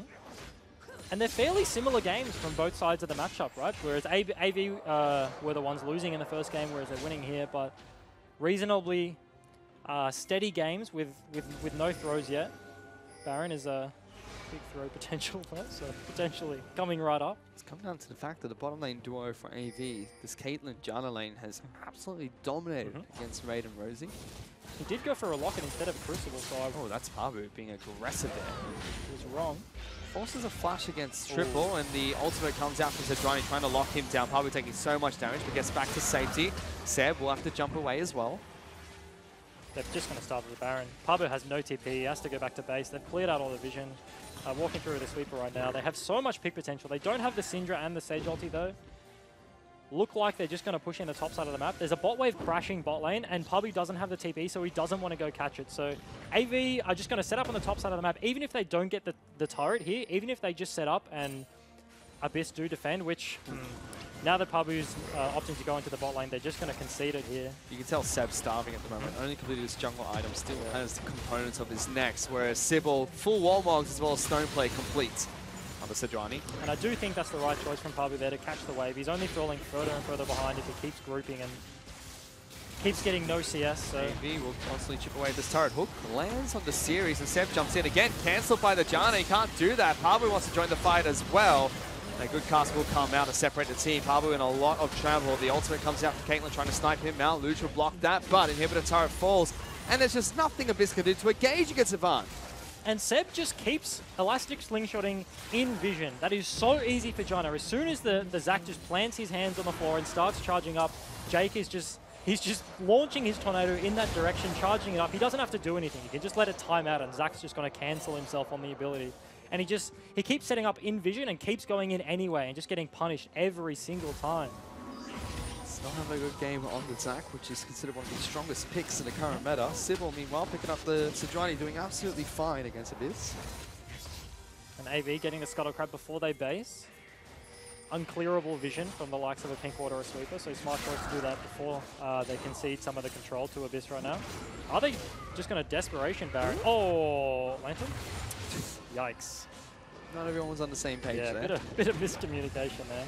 And they're fairly similar games from both sides of the matchup, right? Whereas AV were the ones losing in the first game, whereas they're winning here. But reasonably steady games with no throws yet. Baron is big throw potential though, so potentially coming right up. It's come down to the fact that the bottom lane duo for AV, this Caitlyn Janna lane, has absolutely dominated against Raid and Rosie. He did go for a locket instead of Crucible, so Oh, that's Pabu being aggressive there. he was wrong. Forces a flash against Triple, and the ultimate comes out from Sejuani trying to lock him down. Pabu taking so much damage, but gets back to safety. Seb will have to jump away as well. They're just going to start with the Baron. Pabu has no TP. He has to go back to base. They've cleared out all the vision. Walking through with the sweeper right now. They have so much pick potential. They don't have the Syndra and the Sage ulti though. Look like they're just going to push in the top side of the map. There's a bot wave crashing bot lane, and Pabu doesn't have the TP, so he doesn't want to go catch it. So AV are just going to set up on the top side of the map. Even if they don't get the turret here, even if they just set up and Abyss do defend, which now that Pabu's opting to go into the bot lane, they're just going to concede it here. You can tell Seb's starving at the moment. Only completed his jungle item, still has the components of his next, whereas Sybil, full wall mogs as well as stone play complete on the Sejuani. And I do think that's the right choice from Pabu there to catch the wave. He's only falling further and further behind if he keeps grouping and keeps getting no CS. So AV will constantly chip away at this turret. Hook lands on the series and Seb jumps in again. Cancelled by the Janna. He can't do that. Pabu wants to join the fight as well. A good cast will come out to separate the team. Pabu in a lot of trouble. The ultimate comes out from Caitlyn trying to snipe him out. Lucha blocked that, but inhibitor turret falls. And there's just nothing Abyss can do to engage against Avant. And Seb just keeps elastic slingshotting in vision. That is so easy for Janna. As soon as the Zac just plants his hands on the floor and starts charging up, Jake is he's just launching his tornado in that direction, charging it up. He doesn't have to do anything. He can just let it time out, and Zac's just going to cancel himself on the ability. And he keeps setting up in vision and keeps going in anyway and just getting punished every single time. Still have a good game on the Zac, which is considered one of the strongest picks in the current meta. Sybil, meanwhile, picking up the Sejuani, doing absolutely fine against Abyss. And AV getting the Scuttle Crab before they base. Unclearable vision from the likes of a Pink Water or Sweeper, so smart choice to do that before they concede some of the control to Abyss right now. Are they just going to Desperation Baron? Oh, Lantern? Yikes. Not everyone was on the same page there. Yeah, bit of miscommunication there.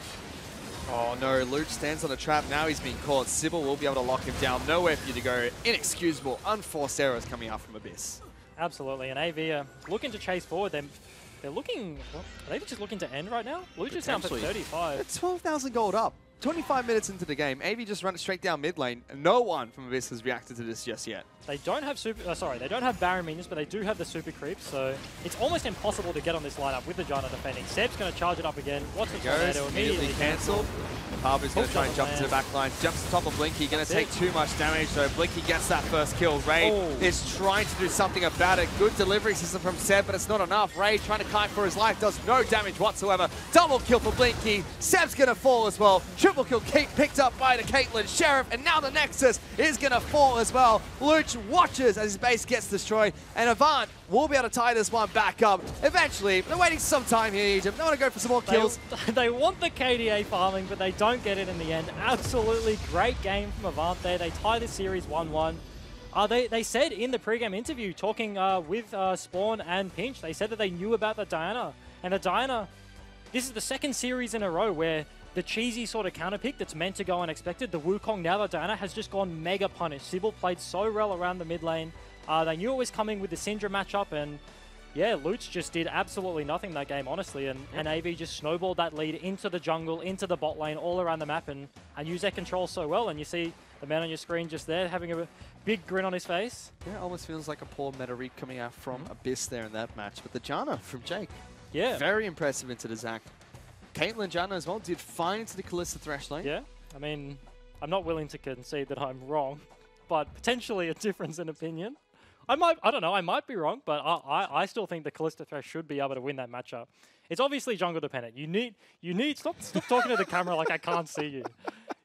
Oh no, Luch stands on a trap. Now he's being caught. Sybil will be able to lock him down. Nowhere for you to go. Inexcusable, unforced errors coming out from Abyss. Absolutely, and AV are looking to chase forward. They're looking, well, are they just looking to end right now? Luch is down for 35. It's 12,000 gold up. 25 minutes into the game, AV just run it straight down mid lane, and no one from Abyss has reacted to this just yet. They don't have they don't have Baron minions, but they do have the super creeps, so it's almost impossible to get on this lineup with the Janna defending. Seb's going to charge it up again. Watch the tornado immediately cancelled. Pabu's going to try and jump into the back line. Jumps to top of Blinky, going to take too much damage, so Blinky gets that first kill. Raid is trying to do something about it. Good delivery system from Seb, but it's not enough. Raid trying to kite for his life, does no damage whatsoever. Double kill for Blinky. Seb's going to fall as well. Triple kill picked up by the Caitlyn Sheriff, and now the Nexus is going to fall as well. Luch watches as his base gets destroyed, and Avant will be able to tie this one back up. Eventually, they're waiting some time here in Egypt. They want to go for some more kills. They want the KDA farming, but they don't get it in the end. Absolutely great game from Avant there. They tie the series 1-1. They said in the pregame interview, talking with Spawn and Pinch, they said that they knew about the Diana. And the Diana, this is the second series in a row where the cheesy sort of counter pick that's meant to go unexpected, the Wukong, now the Diana, has just gone mega punished. Sybil played so well around the mid lane. They knew it was coming with the Syndra matchup, and yeah, Luch just did absolutely nothing that game, honestly, and AV just snowballed that lead into the jungle, into the bot lane, all around the map, and used their control so well. And you see the man on your screen just there having a big grin on his face. Yeah, it almost feels like a poor meta read coming out from Abyss there in that match. But the Janna from Jake, yeah, very impressive into the Zac. Caitlyn Janna as well did fine into the Kalista Thresh lane. Yeah, I mean, I'm not willing to concede that I'm wrong, but potentially a difference in opinion. I don't know, I might be wrong, but I still think the Kalista Thresh should be able to win that matchup. It's obviously jungle dependent. You need stop talking to the camera like I can't see you.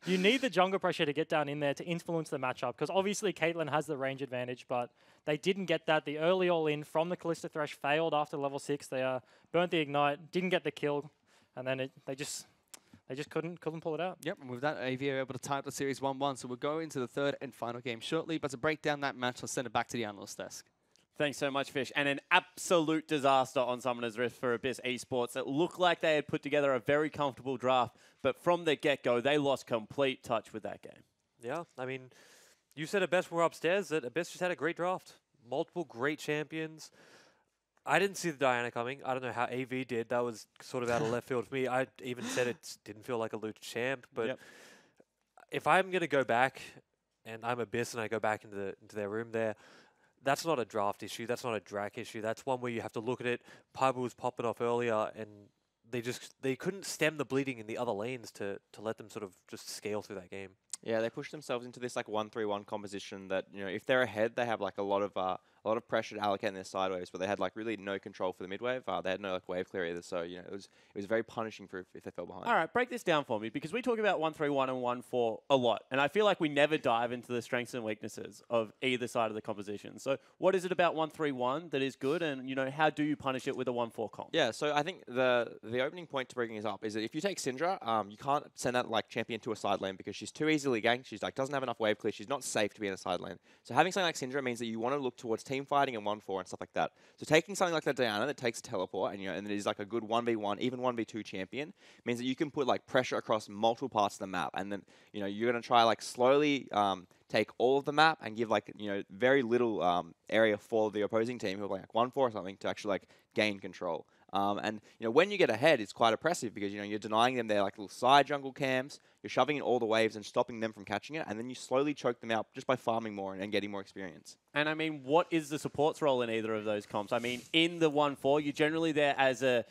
You need the jungle pressure to get down in there to influence the matchup, because obviously Caitlyn has the range advantage, but they didn't get that. The early all-in from the Kalista Thresh failed after level 6. They burnt the Ignite, didn't get the kill, and then they just couldn't pull it out. Yep, and with that, AV are able to tie up the series 1-1, so we'll go into the third and final game shortly. But to break down that match, I'll send it back to the analyst desk. Thanks so much, Fish. And an absolute disaster on Summoner's Rift for Abyss Esports. It looked like they had put together a very comfortable draft, but from the get-go, they lost complete touch with that game. Yeah, I mean, you said it best when we were upstairs, that Abyss just had a great draft. Multiple great champions. I didn't see the Diana coming. I don't know how AV did. That was sort of out of left field for me. I even said it didn't feel like a Luch champ. But if I'm going to go back, and I'm Abyss and I go back into their room there, that's not a draft issue. That's not a drac issue. That's one where you have to look at it. Pabu was popping off earlier, and they couldn't stem the bleeding in the other lanes to let them sort of just scale through that game. Yeah, they pushed themselves into this like 1-3-1 composition that, you know, if they're ahead, they have like a lot of pressure to allocate in their sideways, but they had like really no control for the mid wave. They had no like wave clear either, so you know it was very punishing for if they fell behind. All right, break this down for me, because we talk about 1-3-1 and 1-4 a lot, and I feel like we never dive into the strengths and weaknesses of either side of the composition. So what is it about 1-3-1 that is good, and you know, how do you punish it with a 1-4 comp? Yeah, so I think the opening point to bringing this up is that if you take Syndra, you can't send that like champion to a side lane because she's too easily ganked. She's like doesn't have enough wave clear. She's not safe to be in a side lane. So having something like Syndra means that you want to look towards team fighting and 1-4 and stuff like that. So taking something like that Diana that takes teleport and and it is like a good 1v1, even 1v2 champion means that you can put like pressure across multiple parts of the map, and then you're gonna try like slowly take all of the map and give like very little area for the opposing team who are like 1-4 or something to actually like gain control. And when you get ahead, it's quite oppressive because you're denying them their like little side jungle camps. You're shoving in all the waves and stopping them from catching it, and then you slowly choke them out just by farming more and getting more experience. And I mean, what is the support's role in either of those comps? I mean, in the 1-4, you're generally there as a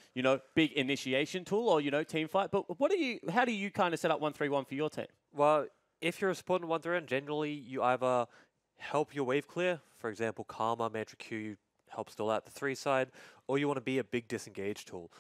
big initiation tool or team fight. But how do you kind of set up 1-3-1 for your team? Well, if you're a support in 1-3-1, generally you either help your wave clear, for example, Karma, Mantra Q help stall out the 3 side, or you want to be a big disengage tool.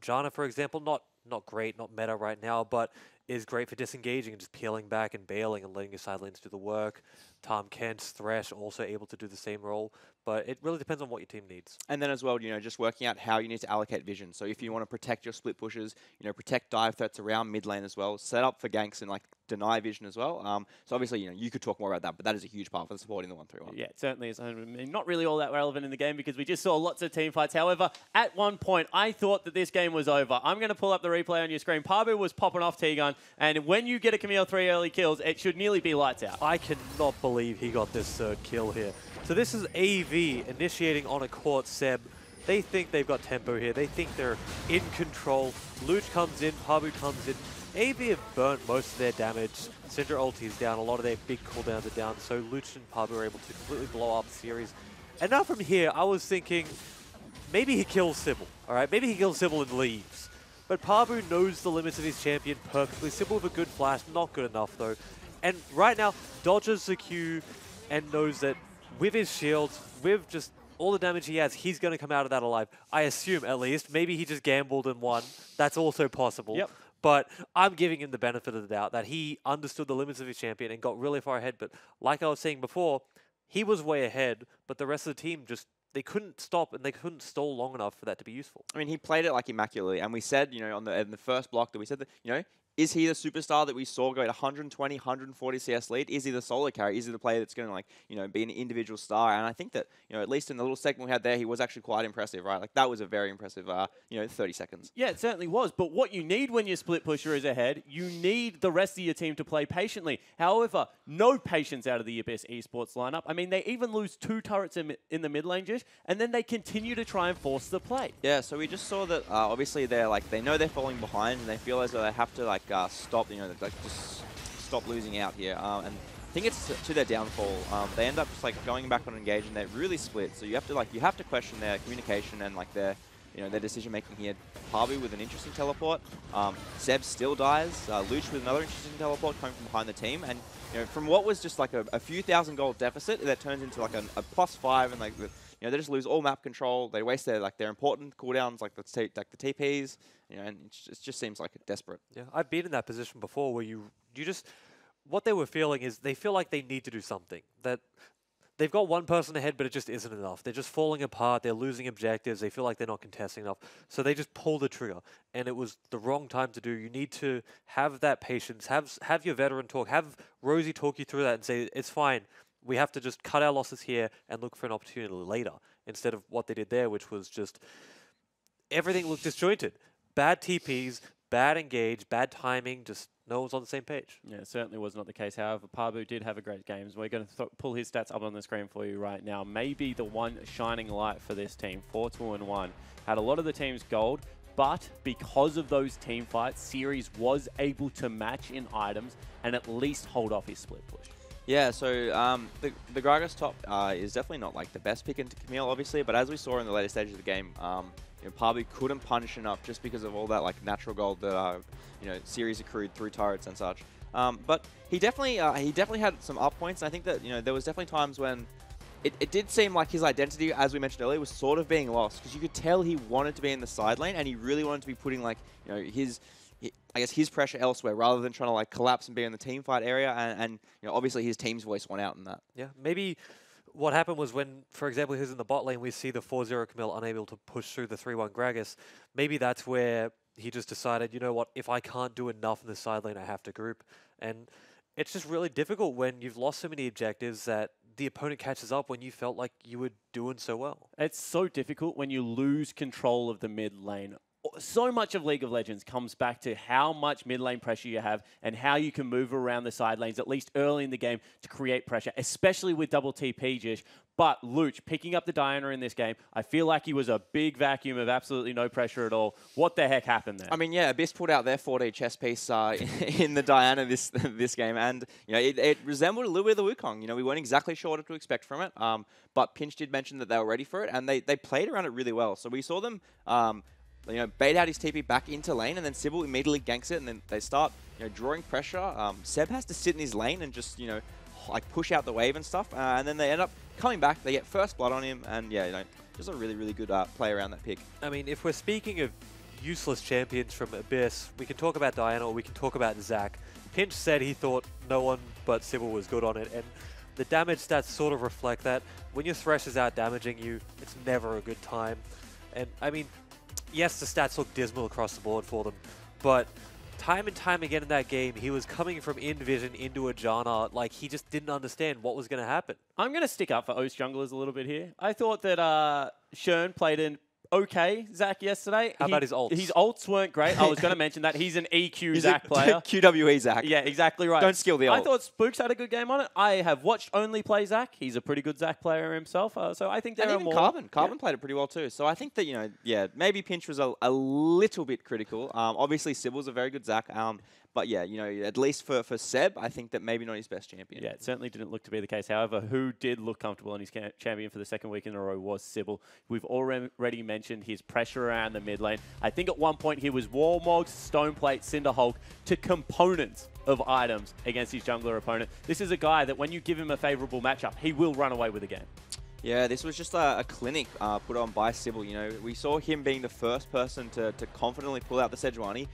Janna, for example, not great, not meta right now, but is great for disengaging and just peeling back and bailing and letting your side lanes do the work. Tom Kent's Thresh also able to do the same role, but it really depends on what your team needs. And then as well, just working out how you need to allocate vision. So if you want to protect your split pushes, protect dive threats around mid lane as well, set up for ganks and like deny vision as well. So obviously, you could talk more about that, but that is a huge part for supporting the 1-3-1. Yeah, it certainly is. I mean, not really all that relevant in the game because we just saw lots of team fights. However, at one point, I thought that this game was over. I'm going to pull up the replay on your screen. Pabu was popping off T-Gun, and when you get a Camille 3 early kills, it should nearly be lights out. I cannot believe he got this third kill here. So this is AV initiating on a court Seb. They think they've got tempo here. They think they're in control. Luch comes in, Pabu comes in. AV have burnt most of their damage. Syndra ulti is down. A lot of their big cooldowns are down. So Luch and Pabu are able to completely blow up the series. And now from here, I was thinking maybe he kills Sybil. All right, maybe he kills Sybil and leaves. But Pabu knows the limits of his champion perfectly. Sybil with a good flash, not good enough though. And right now, dodges the Q and knows that with his shields, with just all the damage he has, he's going to come out of that alive. I assume, at least. Maybe he just gambled and won. That's also possible. Yep. But I'm giving him the benefit of the doubt that he understood the limits of his champion and got really far ahead. But like I was saying before, he was way ahead, but the rest of the team just, they couldn't stop and they couldn't stall long enough for that to be useful. I mean, he played it like immaculately, and we said, in the first block that we said that, is he the superstar that we saw go to 120, 140 CS lead? Is he the solo carry? Is he the player that's going to be an individual star? And I think that, at least in the little segment we had there, he was actually quite impressive, right? Like that was a very impressive, 30 seconds. Yeah, it certainly was. But what you need when your split pusher is ahead, you need the rest of your team to play patiently. However, no patience out of the Abyss esports lineup. I mean, they even lose 2 turrets in the mid lane, Jish, and then they continue to try and force the play. Yeah, so we just saw that obviously they know they're falling behind and they feel as though they have to stop, just stop losing out here. And I think it's to their downfall. They end up just going back on engage and they're really split. So you have to question their communication and their their decision making here. Pabu with an interesting teleport. Zeb still dies. Luch with another interesting teleport coming from behind the team. And from what was just a few thousand gold deficit, that turns into a +5 and they just lose all map control. They waste their important cooldowns like the TPs. And it just seems desperate. Yeah, I've been in that position before where you just, what they were feeling is they feel like they need to do something. That they've got one person ahead, but it just isn't enough. They're just falling apart. They're losing objectives. They feel like they're not contesting enough. So they just pull the trigger. And it was the wrong time to do. You need to have that patience. Have your veteran talk. Have Rosie talk you through that and say, it's fine. We have to just cut our losses here and look for an opportunity later. Instead of what they did there, which was just everything looked disjointed. Bad TPs, bad engage, bad timing, just no one was on the same page. Yeah, it certainly was not the case. However, Pabu did have a great game. We're going to pull his stats up on the screen for you right now. Maybe the one shining light for this team, 4-2-1. Had a lot of the teams gold, but because of those team fights, Series was able to match in items and at least hold off his split push. Yeah, so the Gragas top is definitely not like the best pick into Camille, obviously, but as we saw in the later stages of the game, Pabu couldn't punish enough just because of all that like natural gold that Series accrued through turrets and such. But he definitely had some up points. And I think that there was definitely times when it did seem like his identity, as we mentioned earlier, was sort of being lost because you could tell he wanted to be in the side lane and he really wanted to be putting like his pressure elsewhere rather than trying to like collapse and be in the team fight area. And obviously his team's voice went out in that. Yeah, maybe what happened was when, for example, he was in the bot lane, we see the 4-0 Camille unable to push through the 3-1 Gragas. Maybe that's where he just decided, you know what, if I can't do enough in the side lane, I have to group. And it's just really difficult when you've lost so many objectives that the opponent catches up when you felt like you were doing so well. It's so difficult when you lose control of the mid lane. So much of League of Legends comes back to how much mid lane pressure you have and how you can move around the side lanes, at least early in the game, to create pressure, especially with double TP, Jish. But Luch, picking up the Diana in this game, I feel like he was a big vacuum of absolutely no pressure at all. What the heck happened there? I mean, yeah, Abyss pulled out their 4D chess piece in the Diana this game, and it resembled a little bit of the Wukong. We weren't exactly sure what to expect from it, but Pinch did mention that they were ready for it, and they played around it really well. So we saw them bait out his TP back into lane, and then Sybil immediately ganks it, and then they start drawing pressure. Seb has to sit in his lane and just like push out the wave and stuff, and then they end up coming back. They get first blood on him, and just a really, really good play around that pick. I mean, if we're speaking of useless champions from Abyss, we can talk about Diana or we can talk about Zac. Pinch said he thought no one but Sybil was good on it, and the damage stats sort of reflect that. When your Thresh is out damaging you, it's never a good time. And I mean, yes, the stats look dismal across the board for them, but time and time again in that game, he was coming from in-vision into a Janna like he just didn't understand what was going to happen. I'm going to stick up for Oast junglers a little bit here. I thought that Shern played an okay Zac yesterday. How about his ults? His ults weren't great. I was going to mention that. He's an EQ Zac player. QWE Zac. Yeah, exactly right. Don't skill the ult. I thought Spooks had a good game on it. I have watched only play Zac. He's a pretty good Zac player himself. So I think there and are even more. Carbon played it pretty well too. So I think that, maybe Pinch was a little bit critical. Obviously, Sybil's a very good Zac. But yeah, at least for Seb, I think that maybe not his best champion. Yeah, it certainly didn't look to be the case. However, who did look comfortable in his champion for the second week in a row was Sybil. We've already mentioned his pressure around the mid lane. I think at one point he was Warmogs, Stoneplate, Cinderhulk to components of items against his jungler opponent. This is a guy that when you give him a favorable matchup, he will run away with the game. Yeah, this was just a clinic put on by Sybil. We saw him being the first person to confidently pull out the Sejuani.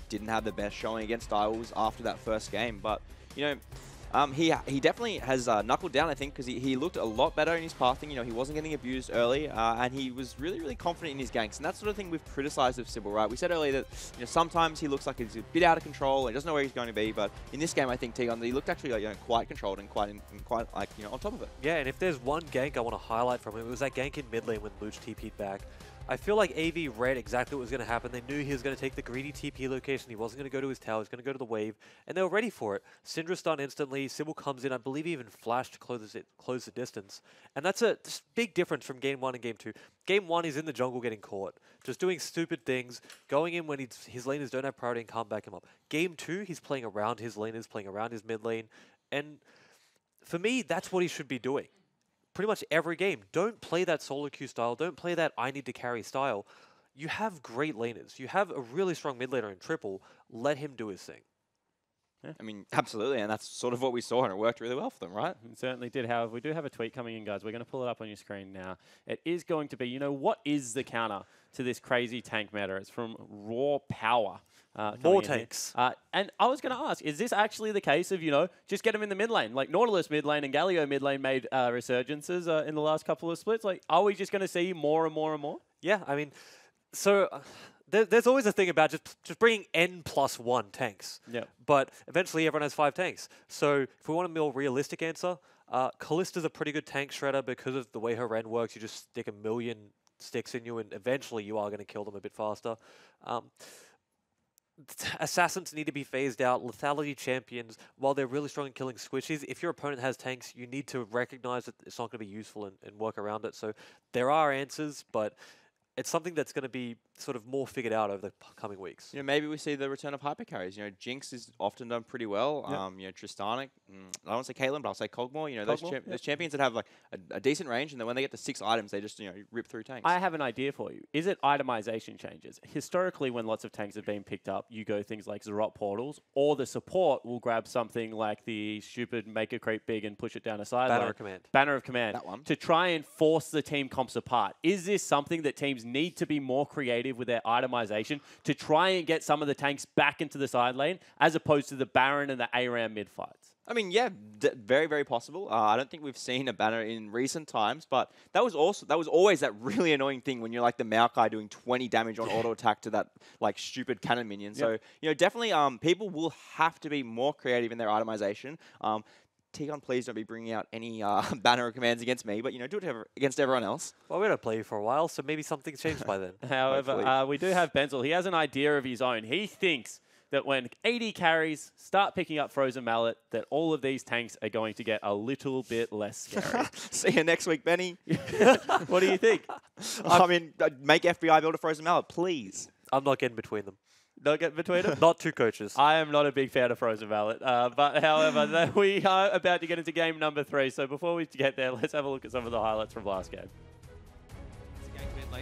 Didn't have the best showing against Isles after that first game, but he definitely has knuckled down, I think, because he looked a lot better in his pathing. He wasn't getting abused early, and he was really, really confident in his ganks. And that's sort of thing we've criticized of Sybil, right? We said earlier that sometimes he looks like he's a bit out of control and doesn't know where he's going to be. But in this game, I think Tegon, he looked actually quite controlled and quite on top of it. Yeah, and if there's one gank I want to highlight from him, it was that gank in mid lane when Luch TP'd back. I feel like AV read exactly what was going to happen. They knew he was going to take the greedy TP location. He wasn't going to go to his tower. He was going to go to the wave. And they were ready for it. Syndra stunned instantly. Sybil comes in. I believe he even flashed to close the distance. And that's a big difference from Game 1 and Game 2. Game 1, he's in the jungle getting caught. Just doing stupid things. Going in when his laners don't have priority and can't back him up. Game 2, he's playing around his laners, playing around his mid lane. And for me, that's what he should be doing. Pretty much every game. Don't play that solo queue style. Don't play that I need to carry style. You have great laners. You have a really strong mid laner in triple. Let him do his thing. Yeah. I mean, absolutely, and that's sort of what we saw, and it worked really well for them, right? It certainly did. However, we do have a tweet coming in, guys. We're going to pull it up on your screen now. It is going to be, what is the counter to this crazy tank meta? It's from Raw Power. More tanks. And I was going to ask, is this actually the case of, just get them in the mid lane? Like Nautilus mid lane and Galio mid lane made resurgences in the last couple of splits. Like, are we just going to see more and more and more? Yeah, I mean, so there's always a thing about just bringing N+1 tanks. Yeah. But eventually everyone has 5 tanks. So if we want a more realistic answer, Kallista's a pretty good tank shredder because of the way her Ren works. You just stick a million sticks in you and eventually you are going to kill them a bit faster. Assassins need to be phased out. Lethality champions, while they're really strong in killing squishies, if your opponent has tanks, you need to recognize that it's not going to be useful and work around it. So there are answers, but it's something that's going to be sort of more figured out over the coming weeks. You know, maybe we see the return of hyper carries. You know, Jinx is often done pretty well. You know, Tristanic. I don't want to say Caitlyn, but I'll say Kog'Maw. You know, those champions that have like a decent range, and then when they get to 6 items, they just rip through tanks. I have an idea for you. Is it itemization changes? Historically, when lots of tanks have been picked up, you go things like Zarot portals, or the support will grab something like the stupid make a creep big and push it down a sideline. Banner of Command. Banner of Command. That one. To try and force the team comps apart. Is this something that teams need to be more creative with their itemization to try and get some of the tanks back into the side lane, as opposed to the Baron and the ARAM mid fights? I mean, yeah, very, very possible. I don't think we've seen a banner in recent times, but that was always that really annoying thing when you're like the Maokai doing 20 damage on auto attack to that like stupid cannon minion. So definitely, people will have to be more creative in their itemization. Tegon, please don't be bringing out any banner of commands against me, but do it against everyone else. Well, we don't play you for a while, so maybe something's changed by then. However, we do have Benzel. He has an idea of his own. He thinks that when AD carries start picking up Frozen Mallet, that all of these tanks are going to get a little bit less scary. See you next week, Benny. What do you think? I mean, make FBI build a Frozen Mallet, please. I'm not getting between them. Not get between them? Not two coaches. I am not a big fan of Frozen Mallet. But however, we are about to get into game number 3. So before we get there, let's have a look at some of the highlights from last game.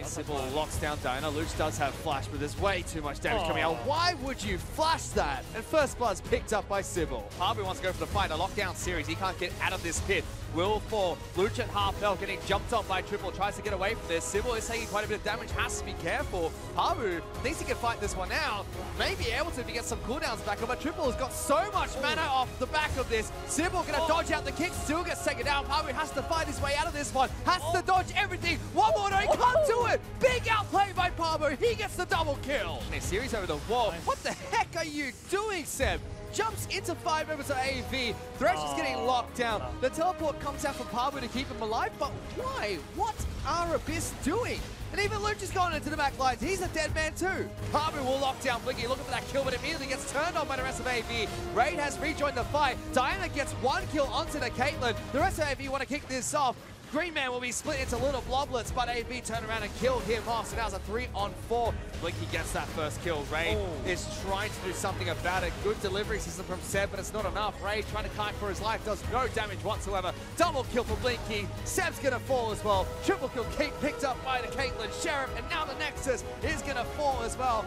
Sybil locks down Diana. Luch does have flash, but there's way too much damage coming out. Why would you flash that? And first blood's picked up by Sybil. Harvey wants to go for the fight. A lockdown series. He can't get out of this pit. Will fall. Luch at half health, getting jumped on by Triple. Tries to get away from this. Sybil is taking quite a bit of damage. Has to be careful. Habu thinks he can fight this one out. May be able to if he gets some cooldowns back up. But Triple has got so much mana off the back of this. Sybil gonna dodge out the kick. Still gets taken down. Habu has to fight his way out of this one. Has to dodge everything. One more, no, he can't do it. Big outplay by Pablo. He gets the double kill. And a series over the wall. What the heck are you doing, Seb? Jumps into 5 members of AV. Thresh is getting locked down. The teleport comes out for Pablo to keep him alive, but why? What are Abyss doing? And even Luch has gone into the back lines. He's a dead man too. Pablo will lock down Blinky, looking for that kill, but immediately gets turned on by the rest of AV. Raid has rejoined the fight. Diana gets 1 kill onto the Caitlyn. The rest of AV want to kick this off. Green Man will be split into little bloblets, but AV turn around and kill him off. So now it's a 3-on-4. Blinky gets that first kill. Raid is trying to do something about it. Good delivery system from Seb, but it's not enough. Raid trying to kite for his life, does no damage whatsoever. Double kill for Blinky. Seb's gonna fall as well. Triple kill picked up by the Caitlyn Sheriff, and now the Nexus is gonna fall as well.